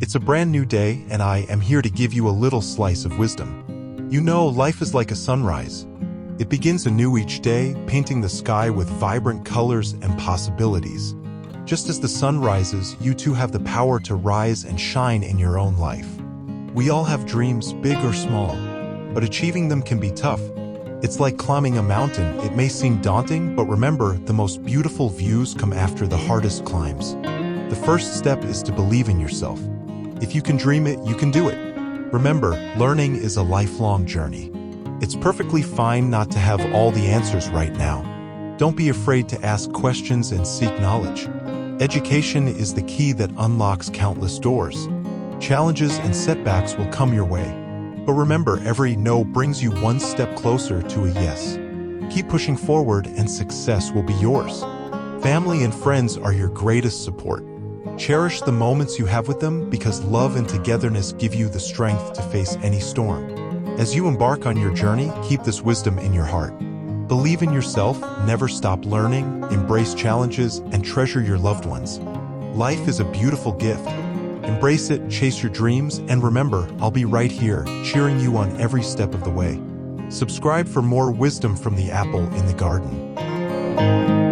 It's a brand new day, and I am here to give you a little slice of wisdom. You know, life is like a sunrise. It begins anew each day, painting the sky with vibrant colors and possibilities. Just as the sun rises, you too have the power to rise and shine in your own life. We all have dreams, big or small, but achieving them can be tough. It's like climbing a mountain. It may seem daunting, but remember, the most beautiful views come after the hardest climbs. The first step is to believe in yourself. If you can dream it, you can do it. Remember, learning is a lifelong journey. It's perfectly fine not to have all the answers right now. Don't be afraid to ask questions and seek knowledge. Education is the key that unlocks countless doors. Challenges and setbacks will come your way. But remember, every no brings you one step closer to a yes. Keep pushing forward and success will be yours. Family and friends are your greatest support. Cherish the moments you have with them because love and togetherness give you the strength to face any storm. As you embark on your journey, keep this wisdom in your heart. Believe in yourself, never stop learning, embrace challenges, and treasure your loved ones. Life is a beautiful gift. Embrace it, chase your dreams, and remember, I'll be right here, cheering you on every step of the way. Subscribe for more wisdom from the apple in the garden.